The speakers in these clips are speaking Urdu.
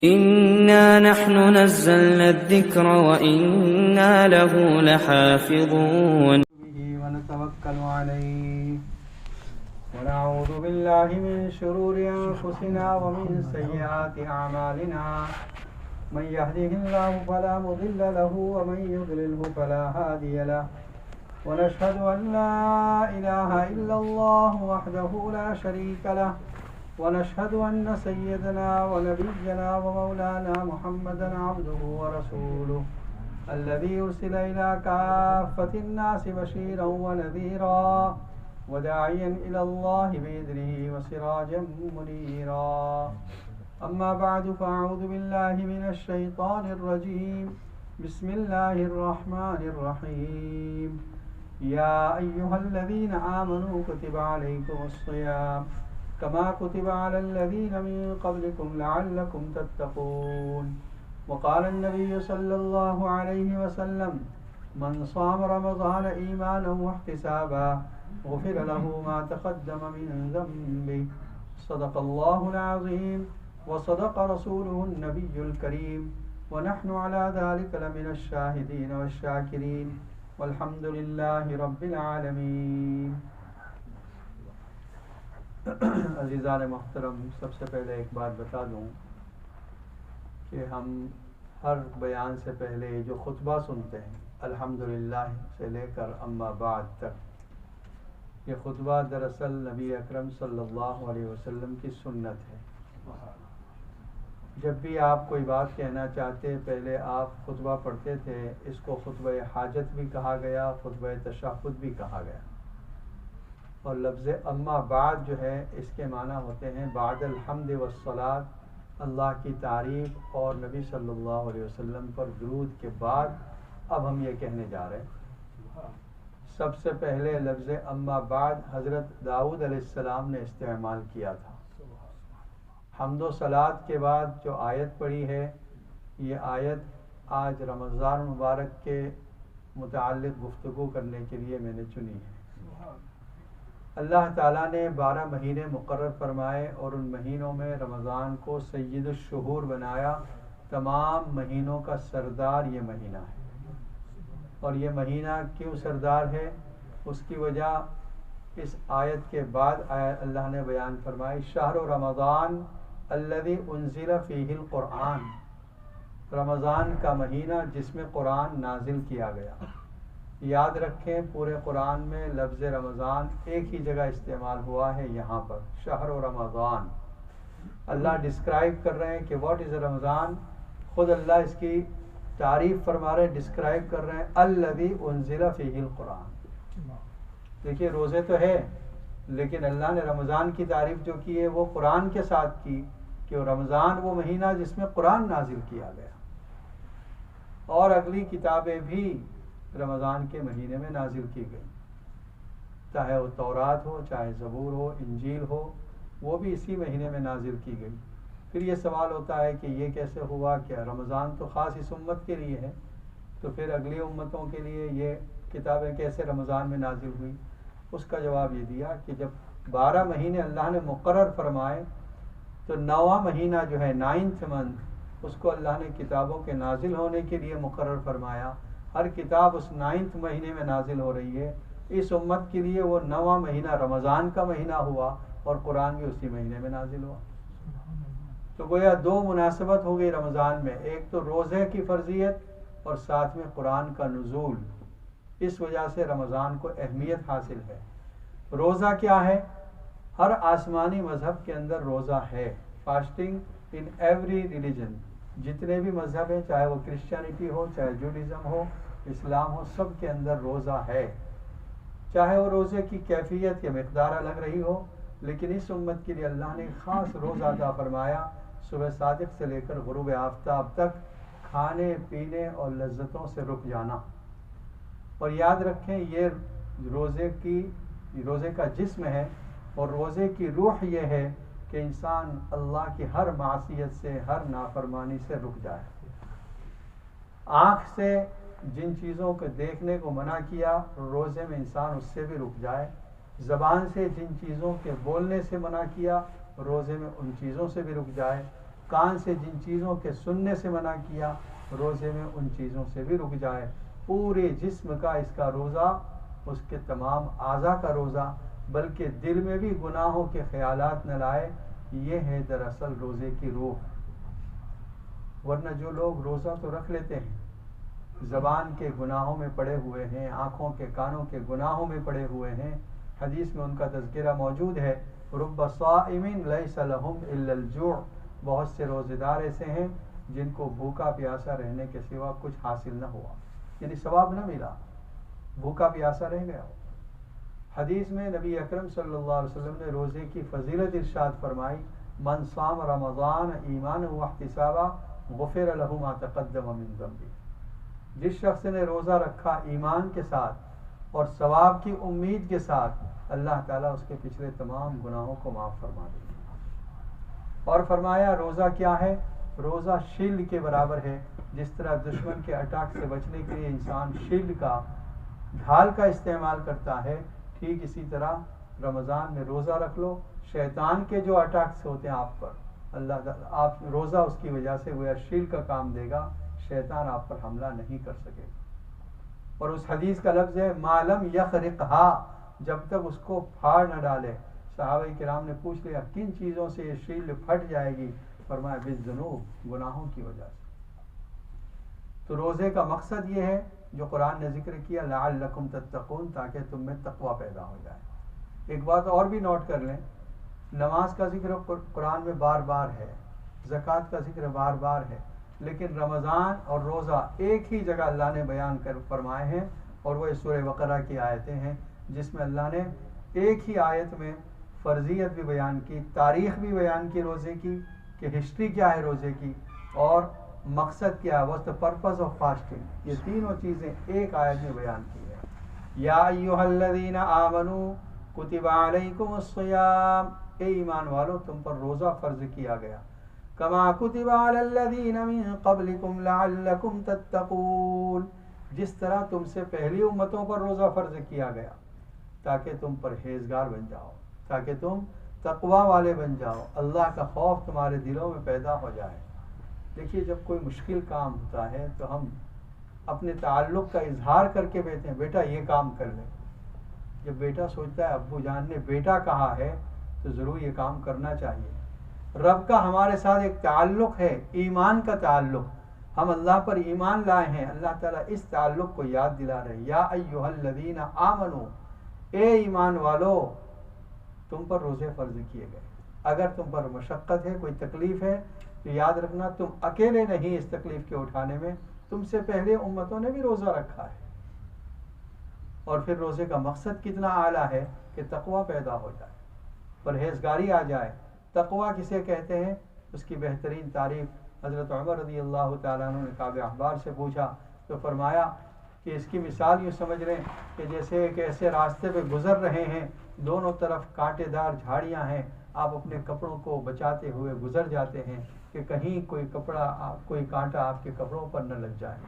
إنا نحن نزلنا الذكر وإنا له لحافظون به ونتوكل عليه ونعوذ بالله من شرور أنفسنا ومن سيئات أعمالنا من يهده الله فلا مضل له ومن يضلله فلا هادي له ونشهد أن لا إله إلا الله وحده لا شريك له ونشهد أن سيدنا ونبينا ومولانا محمدا عبده ورسوله الذي أرسل إلى كافة الناس بشيرا ونذيرا وداعيا إلى الله بإذنه وسراجا منيرا أما بعد فأعوذ بالله من الشيطان الرجيم بسم الله الرحمن الرحيم يا أيها الذين آمنوا كتب عليكم الصيام كما كتب على الذين من قبلكم لعلكم تتقون وقال النبي صلى الله عليه وسلم من صام رمضان إيمانا واحتسابا غفر له ما تقدم من ذنبه صدق الله العظيم وصدق رسوله النبي الكريم ونحن على ذلك لمن الشاهدين والشاكرين والحمد لله رب العالمین۔ عزیزان محترم، سب سے پہلے ایک بات بتا دوں کہ ہم ہر بیان سے پہلے جو خطبہ سنتے ہیں الحمدللہ سے لے کر اما بعد تک، یہ خطبہ دراصل نبی اکرم صلی اللہ علیہ وسلم کی سنت ہے۔ جب بھی آپ کوئی بات کہنا چاہتے پہلے آپ خطبہ پڑھتے تھے۔ اس کو خطبہ حاجت بھی کہا گیا، خطبہ تشہد بھی کہا گیا، اور لفظ اما بعد جو ہے اس کے معنی ہوتے ہیں بعد الحمد والصلاۃ، اللہ کی تعریف اور نبی صلی اللہ علیہ وسلم پر درود کے بعد اب ہم یہ کہنے جا رہے ہیں۔ سب سے پہلے لفظ اما بعد حضرت داؤد علیہ السلام نے استعمال کیا تھا۔ حمد و صلات کے بعد جو آیت پڑھی ہے، یہ آیت آج رمضان مبارک کے متعلق گفتگو کرنے کے لیے میں نے چنی ہے۔ اللہ تعالیٰ نے 12 مہینے مقرر فرمائے اور ان مہینوں میں رمضان کو سید الشہور بنایا۔ تمام مہینوں کا سردار یہ مہینہ ہے، اور یہ مہینہ کیوں سردار ہے؟ اس کی وجہ اس آیت کے بعد اللہ نے بیان فرمائی، شہر رمضان الذی انزل فیہ القرآن، رمضان کا مہینہ جس میں قرآن نازل کیا گیا۔ یاد رکھیں پورے قرآن میں لفظ رمضان ایک ہی جگہ استعمال ہوا ہے، یہاں پر شہر رمضان۔ اللہ ڈسکرائب کر رہے ہیں کہ واٹ از رمضان، خود اللہ اس کی تعریف فرما رہے ہیں، ڈسکرائب کر رہے ہیں الذی انزل فیہ القرآن۔ دیکھیے روزے تو ہے، لیکن اللہ نے رمضان کی تعریف جو کی ہے وہ قرآن کے ساتھ کی، کہ رمضان وہ مہینہ جس میں قرآن نازل کیا گیا، اور اگلی کتابیں بھی رمضان کے مہینے میں نازل کی گئی، چاہے وہ تورات ہو، چاہے زبور ہو، انجیل ہو، وہ بھی اسی مہینے میں نازل کی گئی۔ پھر یہ سوال ہوتا ہے کہ یہ کیسے ہوا، کہ رمضان تو خاص اس امت کے لیے ہے، تو پھر اگلی امتوں کے لیے یہ کتابیں کیسے رمضان میں نازل ہوئی؟ اس کا جواب یہ دیا کہ جب 12 مہینے اللہ نے مقرر فرمائے تو 9واں مہینہ جو ہے 9th منتھ، اس کو اللہ نے کتابوں کے نازل ہونے کے لیے مقرر فرمایا۔ ہر کتاب اس 9th مہینے میں نازل ہو رہی ہے۔ اس امت کے لیے وہ 9واں مہینہ رمضان کا مہینہ ہوا، اور قرآن بھی اسی مہینے میں نازل ہوا۔ تو گویا 2 مناسبت ہو گئی رمضان میں، ایک تو روزے کی فرضیت اور ساتھ میں قرآن کا نزول۔ اس وجہ سے رمضان کو اہمیت حاصل ہے۔ روزہ کیا ہے؟ ہر آسمانی مذہب کے اندر روزہ ہے۔ فاسٹنگ ان ایوری ریلیجن، جتنے بھی مذہب ہیں، چاہے وہ کرسچینٹی ہو، چاہے جوڈازم ہو، اسلام ہو، سب کے اندر روزہ ہے۔ چاہے وہ روزے کی کیفیت یا مقدار الگ رہی ہو، لیکن اس امت کے لیے اللہ نے خاص روزہ عطا فرمایا، صبح صادق سے لے کر غروب آفتاب تک کھانے پینے اور لذتوں سے رک جانا۔ اور یاد رکھیں یہ روزے کا جسم ہے، اور روزے کی روح یہ ہے کہ انسان اللہ کی ہر معصیت سے، ہر نافرمانی سے رک جائے۔ آنکھ سے جن چیزوں کو دیکھنے کو منع کیا، روزے میں انسان اس سے بھی رک جائے۔ زبان سے جن چیزوں کے بولنے سے منع کیا، روزے میں ان چیزوں سے بھی رک جائے۔ کان سے جن چیزوں کے سننے سے منع کیا روزے میں ان چیزوں سے بھی رک جائے. پورے جسم کا اس کا روزہ، اس کے تمام اعضاء کا روزہ، بلکہ دل میں بھی گناہوں کے خیالات نہ لائے. یہ ہے دراصل روزے کی روح. ورنہ جو لوگ روزہ تو رکھ لیتے ہیں، زبان کے گناہوں میں پڑے ہوئے ہیں، آنکھوں کے کانوں کے گناہوں میں پڑے ہوئے ہیں. حدیث میں ان کا تذکرہ موجود ہے، رب صائم لیس لہم الا الجوع. بہت سے روزے دار ایسے ہیں جن کو بھوکا پیاسا رہنے کے سوا کچھ حاصل نہ ہوا، یعنی ثواب نہ ملا، بھوکا پیاسا رہ گیا. حدیث میں نبی اکرم صلی اللہ علیہ وسلم نے روزے کی فضیلت ارشاد فرمائی، من صام رمضان ایمانا واحتسابا غفر له ما تقدم من ذنبه. جس شخص نے روزہ رکھا ایمان کے ساتھ اور ثواب کی امید کے ساتھ، اللہ تعالیٰ اس کے پچھلے تمام گناہوں کو معاف فرما دے گا. اور فرمایا روزہ کیا ہے؟ روزہ شیلڈ کے برابر ہے. جس طرح دشمن کے اٹیک سے بچنے کے لیے انسان شیلڈ کا، ڈھال کا استعمال کرتا ہے، ٹھیک اسی طرح رمضان میں روزہ رکھ لو. شیطان کے جو اٹیکس ہوتے ہیں آپ پر، اللہ تعالیٰ آپ روزہ اس کی وجہ سے وہ شیلڈ کا کام دے گا، شیطان آپ پر حملہ نہیں کر سکے. اور اس حدیث کا لفظ ہے ما لم یخرقھا، جب تک اس کو پھاڑ نہ ڈالے. صحابہ کرام نے پوچھ لیا کن چیزوں سے یہ شیلڈ پھٹ جائے گی؟ فرمایا بالذنوب، گناہوں کی وجہ سے. تو روزے کا مقصد یہ ہے جو قرآن نے ذکر کیا، لعلکم تتقون، تاکہ تم میں تقوی پیدا ہو جائے. ایک بات اور بھی نوٹ کر لیں، نماز کا ذکر قرآن میں بار بار ہے، زکوٰۃ کا ذکر بار بار ہے، لیکن رمضان اور روزہ ایک ہی جگہ اللہ نے بیان کر فرمائے ہیں، اور وہ سورہ بقرہ کی آیتیں ہیں جس میں اللہ نے ایک ہی آیت میں فرضیت بھی بیان کی، تاریخ بھی بیان کی روزے کی کہ ہسٹری کیا ہے روزے کی، اور مقصد کیا ہے، what's the purpose of fasting. یہ تینوں چیزیں ایک آیت میں بیان کی ہے. یا ایھا الذین آمنوا کتب علیکم الصیام، اے ایمان والو تم پر روزہ فرض کیا گیا، کما کتب علی الذین من قبلکم لعلکم تتقون، جس طرح تم سے پہلی امتوں پر روزہ فرض کیا گیا تاکہ تم پرہیزگار بن جاؤ، تاکہ تم تقوی والے بن جاؤ، اللہ کا خوف تمہارے دلوں میں پیدا ہو جائے. دیکھیے جب کوئی مشکل کام ہوتا ہے تو ہم اپنے تعلق کا اظہار کر کے کہتے ہیں بیٹا یہ کام کر لیں. جب بیٹا سوچتا ہے ابو جان نے بیٹا کہا ہے تو ضرور یہ کام کرنا چاہیے. رب کا ہمارے ساتھ ایک تعلق ہے، ایمان کا تعلق، ہم اللہ پر ایمان لائے ہیں. اللہ تعالیٰ اس تعلق کو یاد دلا رہے، یا ایھا الذین آمنو، اے ایمان والو تم پر روزے فرض کیے گئے. اگر تم پر مشقت ہے، کوئی تکلیف ہے، تو یاد رکھنا تم اکیلے نہیں اس تکلیف کے اٹھانے میں، تم سے پہلے امتوں نے بھی روزہ رکھا ہے. اور پھر روزے کا مقصد کتنا اعلیٰ ہے کہ تقوی پیدا ہو جائے، پرہیزگاری آ جائے. تقوی کسے کہتے ہیں؟ اس کی بہترین تعریف حضرت عمر رضی اللہ تعالیٰ عنہ نے کعب احبار سے پوچھا تو فرمایا کہ اس کی مثال یوں سمجھ رہے ہیں کہ جیسے ایک ایسے راستے پہ گزر رہے ہیں، دونوں طرف کانٹے دار جھاڑیاں ہیں، آپ اپنے کپڑوں کو بچاتے ہوئے گزر جاتے ہیں کہ کہیں کوئی کانٹا آپ کے کپڑوں پر نہ لگ جائے.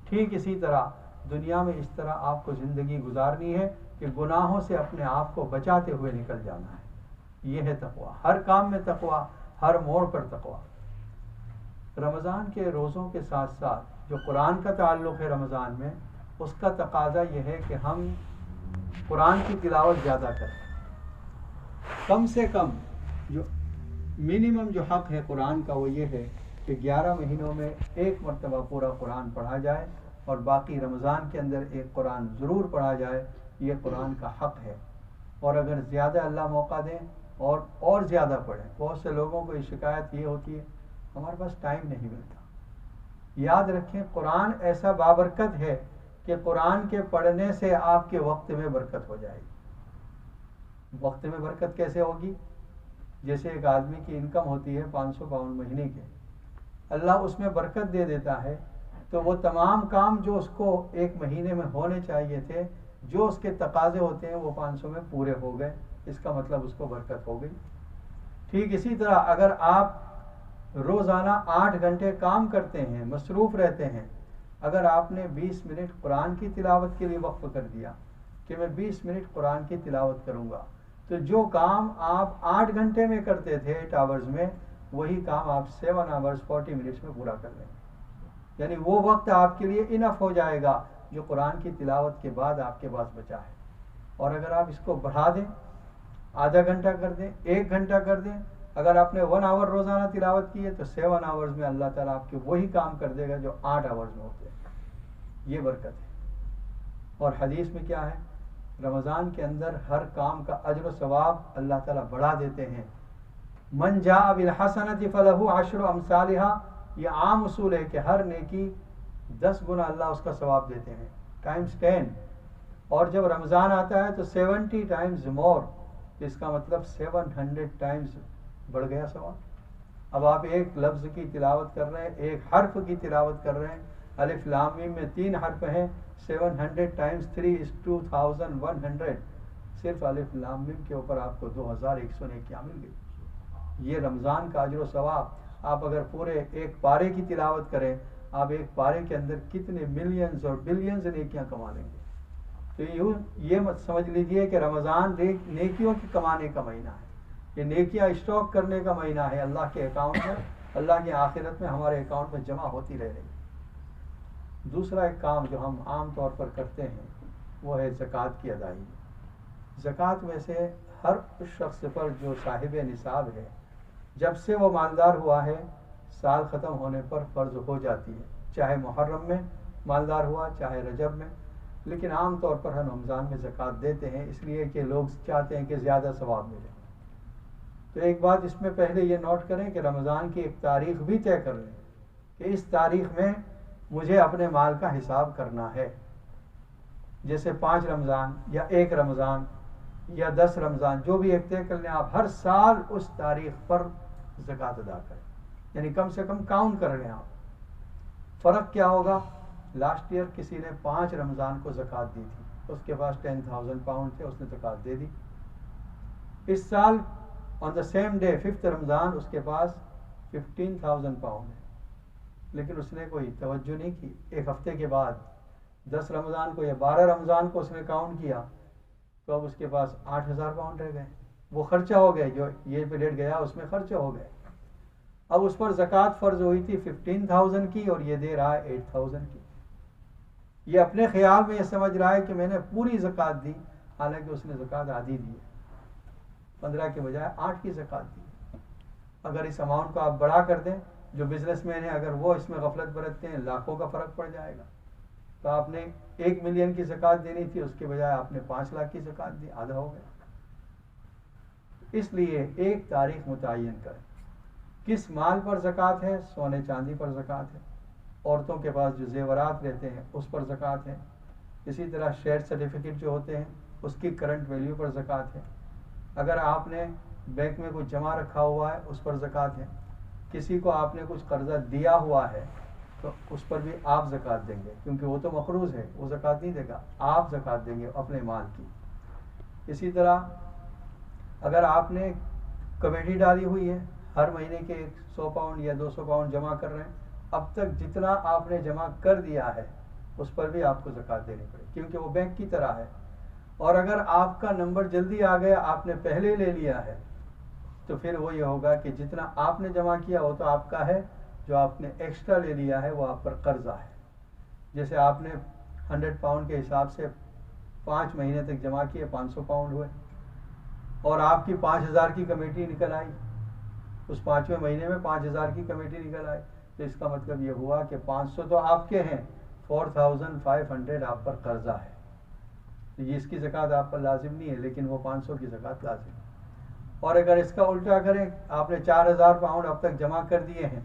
ٹھیک اسی طرح دنیا میں اس طرح آپ کو زندگی گزارنی ہے کہ گناہوں سے اپنے آپ کو بچاتے ہوئے نکل جانا ہے. یہ ہے تقوی، ہر کام میں تقوی، ہر موڑ پر تقوی. رمضان کے روزوں کے ساتھ ساتھ جو قرآن کا تعلق ہے رمضان میں، اس کا تقاضا یہ ہے کہ ہم قرآن کی تلاوت زیادہ کریں. کم سے کم جو منیمم جو حق ہے قرآن کا وہ یہ ہے کہ 11 مہینوں میں ایک مرتبہ پورا قرآن پڑھا جائے، اور باقی رمضان کے اندر ایک قرآن ضرور پڑھا جائے. یہ قرآن کا حق ہے. اور اگر زیادہ اللہ موقع دیں اور زیادہ پڑھیں. بہت سے لوگوں کو یہ شکایت یہ ہوتی ہے ہمارے پاس ٹائم نہیں ملتا. یاد رکھیں قرآن ایسا بابرکت ہے کہ قرآن کے پڑھنے سے آپ کے وقت میں برکت ہو جائے گی. وقت میں برکت کیسے ہوگی؟ جیسے ایک آدمی کی انکم ہوتی ہے 500 پاؤنڈ مہینے کے، اللہ اس میں برکت دے دیتا ہے تو وہ تمام کام جو اس کو ایک مہینے میں ہونے چاہیے تھے، جو اس کے تقاضے ہوتے ہیں وہ 500 میں پورے ہو گئے. اس کا مطلب اس کو برکت ہو گئی. ٹھیک اسی طرح اگر آپ روزانہ 8 گھنٹے کام کرتے ہیں، مصروف رہتے ہیں، اگر آپ نے 20 منٹ قرآن کی تلاوت کے لیے وقف کر دیا کہ میں 20 منٹ قرآن کی تلاوت کروں گا، تو جو کام آپ 8 گھنٹے میں کرتے تھے 8 آورز میں، وہی کام آپ 7 آورز 40 منٹس میں پورا کر لیں گے. یعنی وہ وقت آپ کے لیے انف ہو جائے گا جو قرآن کی تلاوت کے بعد آپ کے پاس بچا ہے. اور اگر آپ اس کو بڑھا دیں، آدھا گھنٹہ کر دیں، 1 گھنٹہ کر دیں، اگر آپ نے 1 آور روزانہ تلاوت کی ہے تو 7 آورز میں اللہ تعالیٰ آپ کے وہی کام کر دے گا جو 8 آورز میں ہوتے ہیں. یہ برکت ہے. اور حدیث میں کیا ہے؟ رمضان کے اندر ہر کام کا اجر و ثواب اللہ تعالیٰ بڑھا دیتے ہیں. من جاء بالحسنۃ فلہ 10 امثالها. یہ عام اصول ہے کہ ہر نیکی 10 گنا اللہ اس کا ثواب دیتے ہیں، ٹائمز 10. اور جب رمضان آتا ہے تو 70 ٹائمز مور. اس کا مطلب 700 ٹائمز بڑھ گیا ثواب. اب آپ ایک لفظ کی تلاوت کر رہے ہیں، ایک حرف کی تلاوت کر رہے ہیں. الف لام میم میں 3 حرف ہیں، 700 ٹائمز 3 is 2100. صرف الف لام میم کے اوپر آپ کو 2100 نیکیاں مل گئی. یہ رمضان کا اجر و ثواب. آپ اگر پورے ایک پارے کی تلاوت کریں، آپ ایک پارے کے اندر کتنے ملینز اور بلینز نیکیاں کما لیں گے. تو یہ مت سمجھ لیجئے کہ رمضان نیکیوں کی کمانے کا مہینہ ہے. یہ نیکیاں اسٹاک کرنے کا مہینہ ہے اللہ کے اکاؤنٹ میں. اللہ کی آخرت میں ہمارے اکاؤنٹ میں جمع ہوتی رہے گی. دوسرا ایک کام جو ہم عام طور پر کرتے ہیں وہ ہے زکوٰۃ کی ادائیگی. زکوٰۃ ویسے ہر اس شخص پر جو صاحب نصاب ہے، جب سے وہ مالدار ہوا ہے سال ختم ہونے پر فرض ہو جاتی ہے، چاہے محرم میں مالدار ہوا چاہے رجب میں. لیکن عام طور پر ہم رمضان میں زکوٰۃ دیتے ہیں اس لیے کہ لوگ چاہتے ہیں کہ زیادہ ثواب ملے. تو ایک بات اس میں پہلے یہ نوٹ کریں کہ رمضان کی ایک تاریخ بھی طے کر لیں کہ اس تاریخ میں مجھے اپنے مال کا حساب کرنا ہے. جیسے 5 رمضان یا 1 رمضان یا 10 رمضان، جو بھی ایک طے کر لیں. آپ ہر سال اس تاریخ پر زکوٰۃ ادا کریں، یعنی کم سے کم کاؤنٹ کر لیں آپ. فرق کیا ہوگا؟ لاسٹ ایئر کسی نے 5 رمضان کو زکوٰۃ دی تھی، اس کے پاس 10,000 پاؤنڈ تھے، اس نے زکوٰۃ دے دی. اس سال آن دا سیم ڈے 5th رمضان اس کے پاس 15,000 پاؤنڈ ہے، لیکن اس نے کوئی توجہ نہیں کی. ایک ہفتے کے بعد 10 رمضان کو یا 12 رمضان کو اس نے کاؤنٹ کیا تو اب اس کے پاس 8,000 پاؤنڈ رہ گئے. وہ خرچہ ہو گئے، جو یہ پیریڈ گیا اس میں خرچہ ہو گئے. اب اس پر زکوٰۃ فرض ہوئی تھی 15,000 کی اور یہ دے رہا ہے 8,000 کی. یہ اپنے خیال میں یہ سمجھ رہا ہے کہ میں نے پوری زکوٰۃ دی، حالانکہ اس نے زکوٰۃ آدھی دی ہے، 15 کے بجائے 8 کی زکوٰۃ دی. اگر اس اماؤنٹ کو آپ بڑا کر دیں، جو بزنس مین ہیں اگر وہ اس میں غفلت برتتے ہیں، لاکھوں کا فرق پڑ جائے گا. تو آپ نے 1 ملین کی زکوٰۃ دینی تھی، اس کے بجائے آپ نے 5 لاکھ کی زکوٰۃ دی، آدھا ہو گیا. اس لیے ایک تاریخ متعین کریں. کس مال پر زکوٰۃ ہے؟ سونے چاندی پر زکوٰۃ ہے. عورتوں کے پاس جو زیورات رہتے ہیں اس پر زکوٰۃ ہے. اسی طرح شیئر سرٹیفکیٹ جو ہوتے ہیں اس کی کرنٹ ویلیو پر زکوٰۃ ہے. اگر آپ نے بینک میں کچھ جمع رکھا ہوا ہے اس پر زکوٰۃ ہے. کسی کو آپ نے کچھ قرضہ دیا ہوا ہے تو اس پر بھی آپ زکوٰۃ دیں گے، کیونکہ وہ تو مقروض ہے، وہ زکوٰۃ نہیں دے گا، آپ زکوٰۃ دیں گے اپنے مال کی. اسی طرح اگر آپ نے کمیٹی ڈالی ہوئی ہے، ہر مہینے کے 100 پاؤنڈ یا 200 پاؤنڈ جمع کر رہے ہیں، اب تک جتنا آپ نے جمع کر دیا ہے اس پر بھی آپ کو زکوٰۃ دینی پڑے، کیونکہ وہ بینک کی طرح ہے. اور اگر آپ کا نمبر جلدی آ گیا، آپ نے پہلے لے لیا ہے، تو پھر وہ یہ ہوگا کہ جتنا آپ نے جمع کیا وہ تو آپ کا ہے، جو آپ نے ایکسٹرا لے لیا ہے وہ آپ پر قرضہ ہے. جیسے آپ نے 100 پاؤنڈ کے حساب سے 5 مہینے تک جمع کیے، 500 پاؤنڈ ہوئے، اور آپ کی 5,000 کی کمیٹی نکل آئی، اس 5ویں مہینے میں 5,000 کی کمیٹی نکل آئی، تو اس کا مطلب یہ ہوا کہ 500 تو آپ کے ہیں، 4,500 آپ پر قرضہ ہے. یہ اس کی زکوٰۃ آپ پر لازم نہیں ہے، لیکن وہ 500 کی زکوٰۃ لازم ہے. اور اگر اس کا الٹا کریں، آپ نے 4,000 پاؤنڈ اب تک جمع کر دیے ہیں،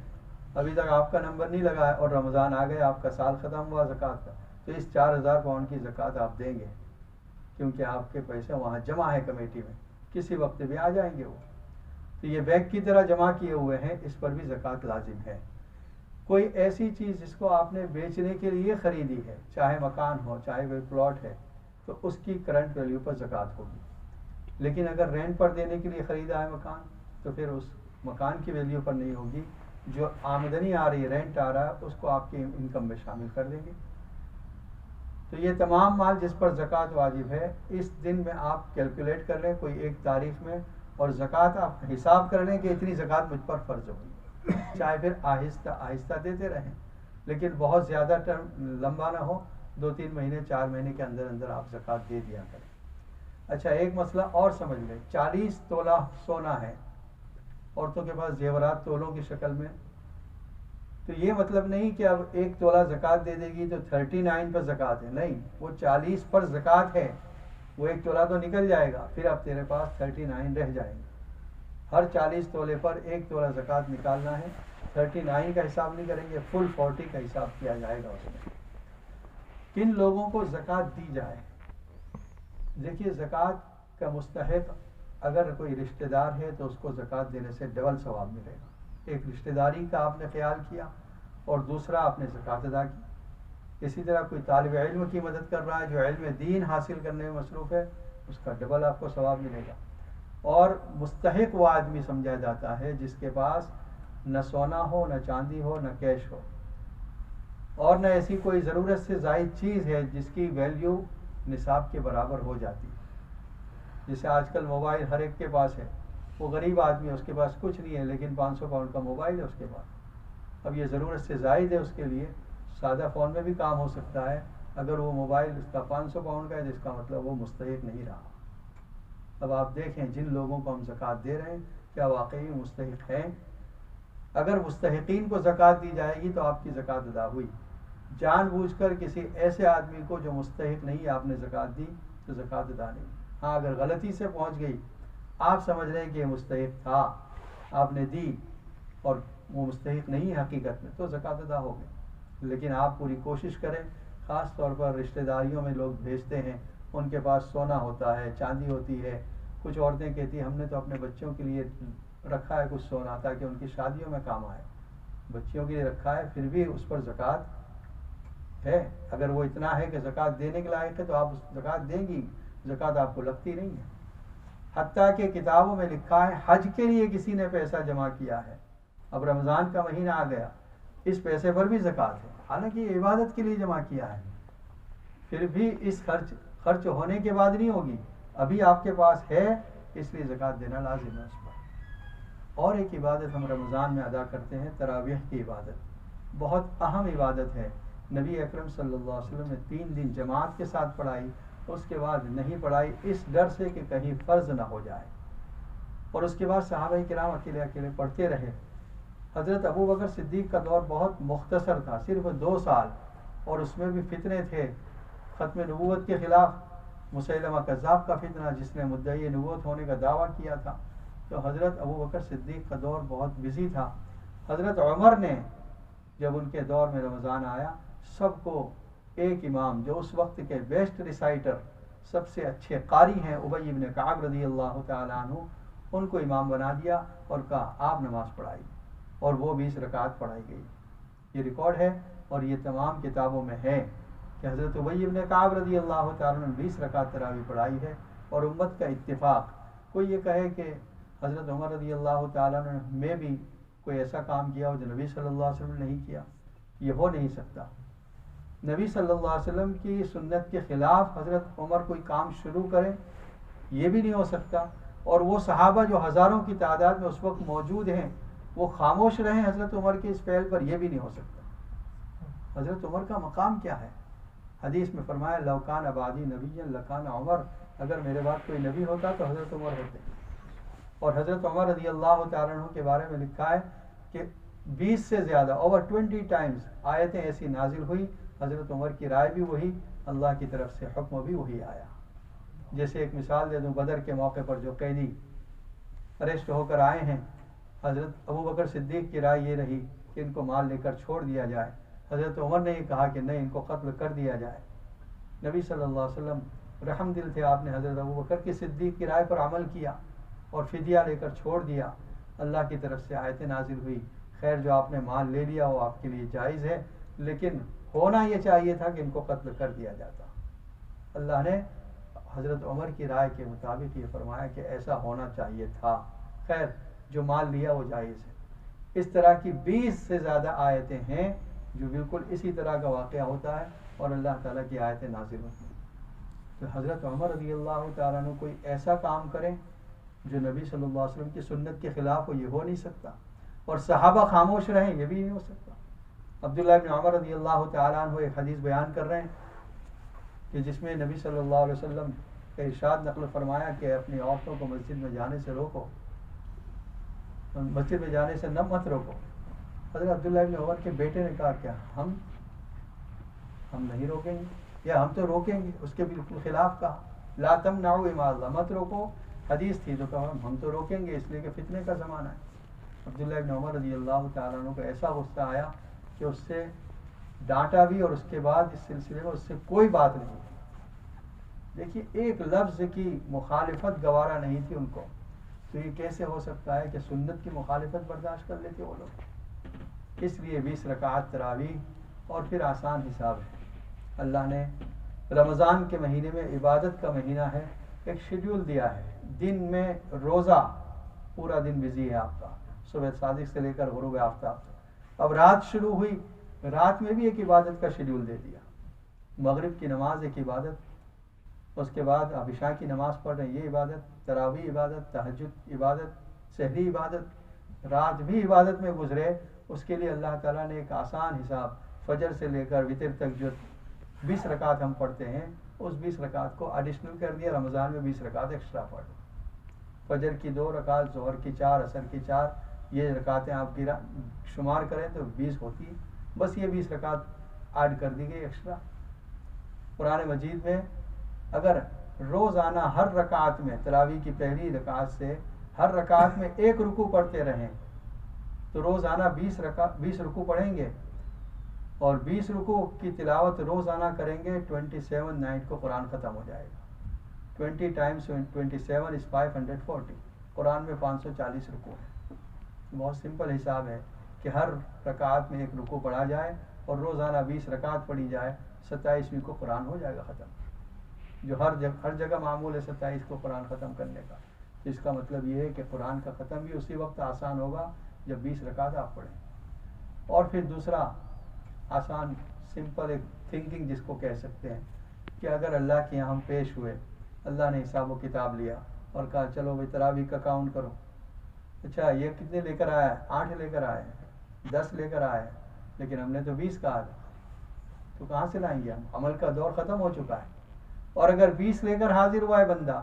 ابھی تک آپ کا نمبر نہیں لگا ہے اور رمضان آ گیا، آپ کا سال ختم ہوا زکوٰۃ کا، تو اس 4,000 پاؤنڈ کی زکوٰۃ آپ دیں گے، کیونکہ آپ کے پیسے وہاں جمع ہے کمیٹی میں، کسی وقت بھی آ جائیں گے وہ. تو یہ بینک کی طرح جمع کیے ہوئے ہیں، اس پر بھی زکوٰۃ لازم ہے. کوئی ایسی چیز جس کو آپ نے بیچنے کے لیے خریدی ہے، چاہے مکان ہو چاہے کوئی پلاٹ ہے، تو اس کی کرنٹ ویلیو پر زکوٰۃ ہوگی. لیکن اگر رینٹ پر دینے کے لیے خریدا ہے مکان، تو پھر اس مکان کی ویلیو پر نہیں ہوگی. جو آمدنی آ رہی ہے، رینٹ آ رہا ہے، اس کو آپ کی انکم میں شامل کر دیں گے. تو یہ تمام مال جس پر زکوٰۃ واجب ہے، اس دن میں آپ کیلکولیٹ کر لیں، کوئی ایک تاریخ میں اور زکوٰۃ آپ حساب کر لیں کہ اتنی زکوٰۃ مجھ پر فرض ہوئی، چاہے پھر آہستہ آہستہ دیتے رہیں، لیکن بہت زیادہ ٹرم لمبا نہ ہو، 2-3 مہینے 4 مہینے کے اندر اندر آپ زکوٰۃ دے دیا کریں۔ اچھا ایک مسئلہ اور سمجھ لیں، 40 تولہ سونا ہے، عورتوں کے پاس زیورات تولوں کی شکل میں، تو یہ مطلب نہیں کہ اب 1 تولہ زکوٰۃ دے دے گی تو 39 پر زکوٰۃ ہے، نہیں، وہ 40 پر زکوٰۃ ہے، وہ 1 تولہ تو نکل جائے گا، پھر اب تیرے پاس 39 رہ جائیں گے۔ ہر 40 تولے پر 1 تولہ زکوٰۃ نکالنا ہے، 39 کا حساب نہیں کریں گے، فل 40 کا حساب کیا جائے گا اس میں۔ کن لوگوں کو زکوٰۃ دی جائے؟ دیکھیے زکوٰۃ کا مستحق اگر کوئی رشتہ دار ہے تو اس کو زکوٰۃ دینے سے ڈبل ثواب ملے گا۔ ایک رشتہ داری کا آپ نے خیال کیا اور دوسرا آپ نے زکوٰۃ ادا کی۔ اسی طرح کوئی طالب علم کی مدد کر رہا ہے جو علم دین حاصل کرنے میں مصروف ہے، اس کا ڈبل آپ کو ثواب ملے گا۔ اور مستحق وہ آدمی سمجھا جاتا ہے جس کے پاس نہ سونا ہو، نہ چاندی ہو، نہ کیش ہو، اور نہ ایسی کوئی ضرورت سے زائد چیز ہے جس کی ویلیو نصاب کے برابر ہو جاتی ہے۔ جیسے آج کل موبائل ہر ایک کے پاس ہے، وہ غریب آدمی ہے، اس کے پاس کچھ نہیں ہے لیکن 500 پاؤنڈ کا موبائل ہے اس کے پاس، اب یہ ضرورت سے زائد ہے اس کے لیے، سادہ فون میں بھی کام ہو سکتا ہے، اگر وہ موبائل اس کا 500 پاؤنڈ کا ہے جس کا مطلب وہ مستحق نہیں رہا۔ اب آپ دیکھیں جن لوگوں کو ہم زکوٰۃ دے رہے ہیں کیا واقعی مستحق ہیں؟ اگر مستحقین کو زکوٰۃ دی جائے گی تو آپ کی زکوٰۃ ادا ہوئی۔ جان بوجھ کر کسی ایسے آدمی کو جو مستحق نہیں آپ نے زکوٰۃ دی تو زکوٰۃ ادا نہیں۔ ہاں اگر غلطی سے پہنچ گئی، آپ سمجھ رہے ہیں کہ یہ مستحق تھا، آپ نے دی اور وہ مستحق نہیں ہے حقیقت میں، تو زکوٰۃ ادا ہو گئی۔ لیکن آپ پوری کوشش کریں، خاص طور پر رشتہ داریوں میں لوگ بھیجتے ہیں، ان کے پاس سونا ہوتا ہے، چاندی ہوتی ہے، کچھ عورتیں کہتی ہیں ہم نے تو اپنے بچوں کے لیے رکھا ہے کچھ سونا تاکہ ان کی شادیوں میں کام آئے، بچیوں کے لیے رکھا ہے، پھر بھی اس پر زکوٰۃ ہے۔ اگر وہ اتنا ہے کہ زکوٰۃ دینے کے لائق ہے تو آپ زکوٰۃ دیں گی، زکوٰۃ آپ کو لگتی نہیں ہے۔ حتیٰ کہ کتابوں میں لکھا ہے حج کے لیے کسی نے پیسہ جمع کیا ہے، اب رمضان کا مہینہ آ گیا، اس پیسے پر بھی زکوٰۃ ہے، حالانکہ یہ عبادت کے لیے جمع کیا ہے، پھر بھی اس خرچ ہونے کے بعد نہیں ہوگی، ابھی آپ کے پاس ہے اس لیے زکوٰۃ دینا لازم ہے اس پر۔ اور ایک عبادت ہم رمضان میں ادا کرتے ہیں، تراویح کی عبادت، بہت اہم عبادت ہے۔ نبی اکرم صلی اللہ علیہ وسلم نے 3 دن جماعت کے ساتھ پڑھائی، اس کے بعد نہیں پڑھائی اس ڈر سے کہ کہیں فرض نہ ہو جائے، اور اس کے بعد صحابہ کرام اکیلے اکیلے پڑھتے رہے۔ حضرت ابو بکر صدیق کا دور بہت مختصر تھا، صرف 2 سال، اور اس میں بھی فتنے تھے، ختم نبوت کے خلاف مسیلمہ کذاب کا فتنہ جس نے مدعی نبوت ہونے کا دعویٰ کیا تھا، تو حضرت ابو بکر صدیق کا دور بہت بزی تھا۔ حضرت عمر نے جب ان کے دور میں رمضان آیا، سب کو ایک امام جو اس وقت کے بیسٹ ریسائٹر، سب سے اچھے قاری ہیں ابی بن کعب رضی اللہ تعالیٰ عنہ، ان کو امام بنا دیا اور کہا آپ نماز پڑھائی، اور وہ 20 رکعت پڑھائی گئی۔ یہ ریکارڈ ہے اور یہ تمام کتابوں میں ہے کہ حضرت ابی بن کعب رضی اللہ تعالیٰ عنہ 20 رکعت تراویح پڑھائی ہے، اور امت کا اتفاق۔ کوئی یہ کہے کہ حضرت عمر رضی اللہ تعالیٰ عنہ میں بھی کوئی ایسا کام کیا ہو جو نبی صلی اللہ علیہ وسلم نے نہیں کیا، یہ ہو نہیں سکتا۔ نبی صلی اللہ علیہ وسلم کی سنت کے خلاف حضرت عمر کوئی کام شروع کریں، یہ بھی نہیں ہو سکتا، اور وہ صحابہ جو ہزاروں کی تعداد میں اس وقت موجود ہیں وہ خاموش رہیں حضرت عمر کے اس فعل پر، یہ بھی نہیں ہو سکتا۔ حضرت عمر کا مقام کیا ہے؟ حدیث میں فرمایا لو کان بعدی نبی لکان عمر، اگر میرے بعد کوئی نبی ہوتا تو حضرت عمر ہوتے۔ اور حضرت عمر رضی اللہ تعالیٰ عنہ کے بارے میں لکھا ہے کہ 20 سے زیادہ اوور 20 ٹائمز آیتیں ایسی نازل ہوئی، حضرت عمر کی رائے بھی وہی، اللہ کی طرف سے حکم بھی وہی آیا۔ جیسے ایک مثال دے دوں، بدر کے موقع پر جو قیدی اریسٹ ہو کر آئے ہیں، حضرت ابو بکر صدیق کی رائے یہ رہی کہ ان کو مال لے کر چھوڑ دیا جائے، حضرت عمر نے یہ کہا کہ نہیں، ان کو قتل کر دیا جائے۔ نبی صلی اللہ علیہ وسلم رحم دل تھے، آپ نے حضرت ابو بکر کی صدیق کی رائے پر عمل کیا اور فدیہ لے کر چھوڑ دیا۔ اللہ کی طرف سے آیت نازل ہوئی، خیر جو آپ نے مال لے لیا وہ آپ کے لیے جائز ہے، لیکن ہونا یہ چاہیے تھا کہ ان کو قتل کر دیا جاتا۔ اللہ نے حضرت عمر کی رائے کے مطابق یہ فرمایا کہ ایسا ہونا چاہیے تھا، خیر جو مال لیا وہ جائز ہے۔ اس طرح کی 20 سے زیادہ آیتیں ہیں جو بالکل اسی طرح کا واقعہ ہوتا ہے اور اللہ تعالیٰ کی آیتیں نازل ہوتی ہیں۔ تو حضرت عمر رضی اللہ تعالیٰ عنہ کوئی ایسا کام کریں جو نبی صلی اللہ علیہ وسلم کی سنت کے خلاف ہو، یہ ہو نہیں سکتا، اور صحابہ خاموش رہیں، یہ بھی نہیں ہو سکتا۔ عبداللہ بن عمر رضی اللہ تعالیٰ عنہ ایک حدیث بیان کر رہے ہیں کہ جس میں نبی صلی اللہ علیہ وسلم کا ارشاد نقل فرمایا کہ اپنی عورتوں کو مسجد میں جانے سے روکو، مسجد میں جانے سے نہ مت روکو۔ حضرت عبداللہ بن عمر کے بیٹے نے کہا کیا ہم نہیں روکیں گے، یا ہم تو روکیں گے؟ اس کے بالکل خلاف کہا، لا تمنعوا اماء اللہ، مت روکو، حدیث تھی تو کہا ہم تو روکیں گے اس لیے کہ فتنے کا زمانہ ہے۔ عبداللہ بن عمر رضی اللہ تعالیٰ عنہ کو ایسا غصہ آیا کہ اس سے ڈانٹا بھی، اور اس کے بعد اس سلسلے میں اس سے کوئی بات نہیں کی۔ دیکھیے ایک لفظ کی مخالفت گوارا نہیں تھی ان کو، تو یہ کیسے ہو سکتا ہے کہ سنت کی مخالفت برداشت کر لیتے وہ لوگ؟ اس لیے 20 رکعت تراویح، اور پھر آسان حساب ہے۔ اللہ نے رمضان کے مہینے میں عبادت کا مہینہ ہے، ایک شیڈیول دیا ہے، دن میں روزہ پورا دن بزی ہے آپ کا، صبح صادق سے لے کر غروب آفتاب تک۔ اب رات شروع ہوئی، رات میں بھی ایک عبادت کا شیڈیول دے دیا، مغرب کی نماز ایک عبادت، اس کے بعد آپ عشاء کی نماز پڑھ رہے ہیں یہ عبادت، تراویح عبادت، تہجد عبادت، سحری عبادت، رات بھی عبادت میں گزرے، اس کے لیے اللہ تعالیٰ نے ایک آسان حساب، فجر سے لے کر وتر تک جو 20 رکعت ہم پڑھتے ہیں اس 20 رکعت کو ایڈیشنل کر دیا، رمضان میں 20 رکعت ایکسٹرا پڑھ، فجر کی 2 رکعت، ظہر کی 4، عصر کی 4، یہ رکعتیں آپ شمار کریں تو 20 ہوتی، بس یہ 20 رکعت ایڈ کر دی گئی ایکسٹرا۔ قرآن مجید میں اگر روزانہ ہر رکعت میں، تراویح کی پہلی رکعت سے ہر رکعت میں ایک رکوع پڑھتے رہیں تو روزانہ 20 رکوع پڑھیں گے، اور 20 رکوع کی تلاوت روزانہ کریں گے، 27 نائٹ کو قرآن ختم ہو جائے گا۔ 20 ٹائمز 27 is 540، قرآن میں 540 رکوع ہے۔ بہت سمپل حساب ہے کہ ہر رکعت میں ایک رکوع پڑھا جائے اور روزانہ 20 رکعت پڑھی جائے، 27ویں کو قرآن ہو جائے گا ختم، جو ہر جگہ معمول ہے 27 کو قرآن ختم کرنے کا۔ اس کا مطلب یہ ہے کہ قرآن کا ختم بھی اسی وقت آسان ہوگا جب 20 رکعت آپ پڑھیں۔ اور پھر دوسرا آسان سمپل ایک تھنکنگ جس کو کہہ سکتے ہیں کہ اگر اللہ کے یہاں ہم پیش ہوئے، اللہ نے حساب و کتاب لیا اور کہا چلو بھائی تراویح کا کاؤنٹ کرو، اچھا یہ کتنے لے کر آیا ہے؟ 8 لے کر آئے، 10 لے کر آئے، لیکن ہم نے تو 20 کہا تھا، تو کہاں سے لائیں گے ہم؟ عمل کا دور ختم ہو چکا ہے۔ اور اگر 20 لے کر حاضر ہوا ہے بندہ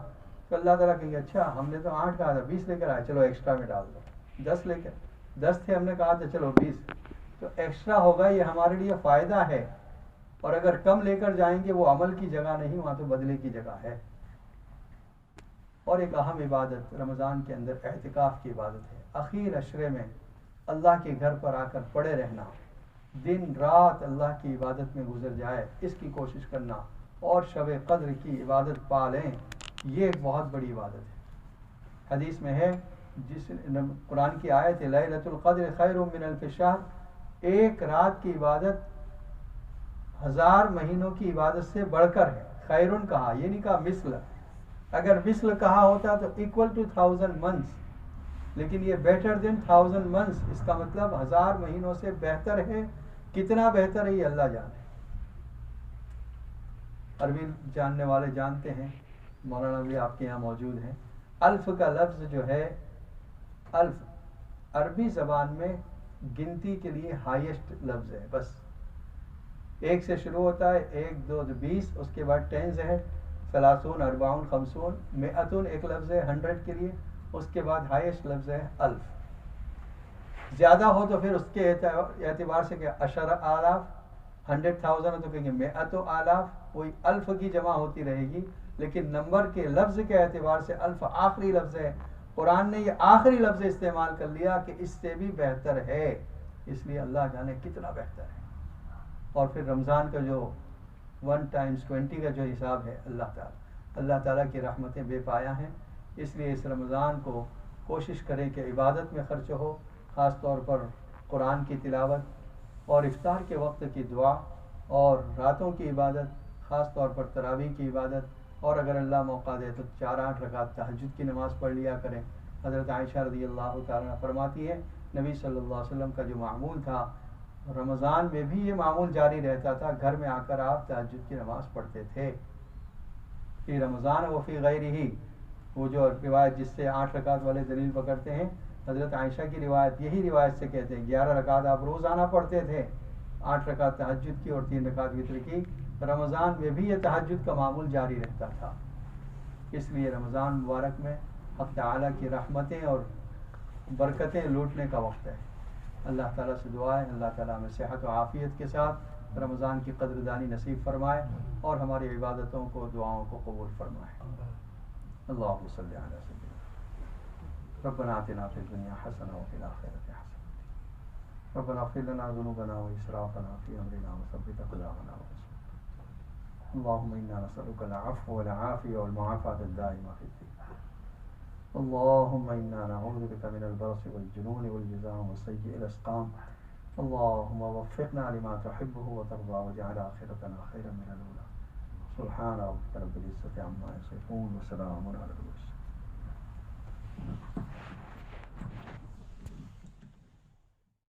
تو اللہ تعالیٰ کہیں گے اچھا ہم نے تو 8 کہا تھا، 20 لے کر آئے، چلو ایکسٹرا میں ڈال دو، 10 لے کر 10 تھے ہم نے کہا تھا چلو 20، تو ایکسٹرا ہوگا، یہ ہمارے لیے فائدہ ہے۔ اور اگر کم لے کر جائیں گے وہ عمل کی جگہ نہیں، وہاں تو بدلے کی جگہ ہے۔ اور ایک اہم عبادت رمضان کے اندر اعتکاف کی عبادت ہے، اخیر عشرے میں اللہ کے گھر پر آ کر پڑے رہنا، دن رات اللہ کی عبادت میں گزر جائے، اس کی کوشش کرنا، اور شب قدر کی عبادت پا لیں، یہ ایک بہت بڑی عبادت ہے۔ حدیث میں ہے، جس قرآن کی آیت ہے لیلۃ القدر خیر من الف شہر، ایک رات کی عبادت 1000 مہینوں کی عبادت سے بڑھ کر ہے۔ خیرن کہا، یہ نہیں کہا مثل، اگر مثل کہا ہوتا تو equal to 1000 months، لیکن یہ better than 1000 months، اس کا مطلب 1000 مہینوں سے بہتر ہے۔ کتنا بہتر ہے یہ اللہ جانے۔ عربی جاننے والے جانتے ہیں، مولانا بھی آپ کے یہاں موجود ہیں، الف کا لفظ جو ہے، الف عربی زبان میں گنتی کے لیے ہائیسٹ لفظ ہے، بس 1 سے شروع ہوتا ہے، 1 2 20، اس کے بعد ٹینز ہے 30 40 50 100 ایک لفظ ہے 100 کے لیے، اس کے بعد ہائیسٹ لفظ ہے الف۔ زیادہ ہو تو پھر اس کے اعتبار سے کہ 10,000 100,000 تو کہیں گے 100,000، وہی الف کی جمع ہوتی رہے گی، لیکن نمبر کے لفظ کے اعتبار سے الف آخری لفظ ہے۔ قرآن نے یہ آخری لفظ استعمال کر لیا کہ اس سے بھی بہتر ہے، اس لیے اللہ جانے کتنا بہتر ہے۔ اور پھر رمضان کا جو 1 × 20 کا جو حساب ہے، اللہ تعالیٰ کی رحمتیں بے پایا ہیں، اس لیے اس رمضان کو کوشش کریں کہ عبادت میں خرچ ہو، خاص طور پر قرآن کی تلاوت اور افطار کے وقت کی دعا، اور راتوں کی عبادت، خاص طور پر تراویح کی عبادت، اور اگر اللہ موقع دے تو 4-8 رکعت تہجد کی نماز پڑھ لیا کریں۔ حضرت عائشہ رضی اللہ تعالیٰ فرماتی ہے، نبی صلی اللہ علیہ وسلم کا جو معمول تھا، رمضان میں بھی یہ معمول جاری رہتا تھا، گھر میں آ کر آپ تہجد کی نماز پڑھتے تھے، فی رمضان و فی غیرہ، وہ جو روایت جس سے 8 رکعت والے دلیل پکڑتے ہیں، حضرت عائشہ کی روایت یہی روایت سے کہتے ہیں 11 رکعت آپ روزانہ پڑھتے تھے، 8 رکعت تہجد کی اور 3 رکعت وتر کی. رمضان میں بھی یہ تہجد کا معمول جاری رہتا تھا. اس لیے رمضان مبارک میں حق تعالیٰ کی رحمتیں اور برکتیں لوٹنے کا وقت ہے. اللہ تعالیٰ سے دعا ہے اللہ تعالیٰ ہمیں صحت و عافیت کے ساتھ رمضان کی قدردانی نصیب فرمائے اور ہماری عبادتوں کو دعاؤں کو قبول فرمائے. اللہم صلی علی سیدنا ربنا آتنا فی الدنیا حسنہ وفی الآخرۃ حسنہ ربنا اغفر لنا ذنوبنا واسرافنا فی امرنا وثبت اقدامنا وانصرنا. اللہم انا نسألک العفو والعافیہ والمعافاة الدائمہ فی الدین. اللہم انا نعوذ بک من البرص والجنون والجذام وسیء الاسقام. اللہم وفقنا لما تحبہ وترضى واجعل آخرتنا خیرا من الاولى. سبحان ربک رب العزة عما یصفون وسلام علی المرسلین.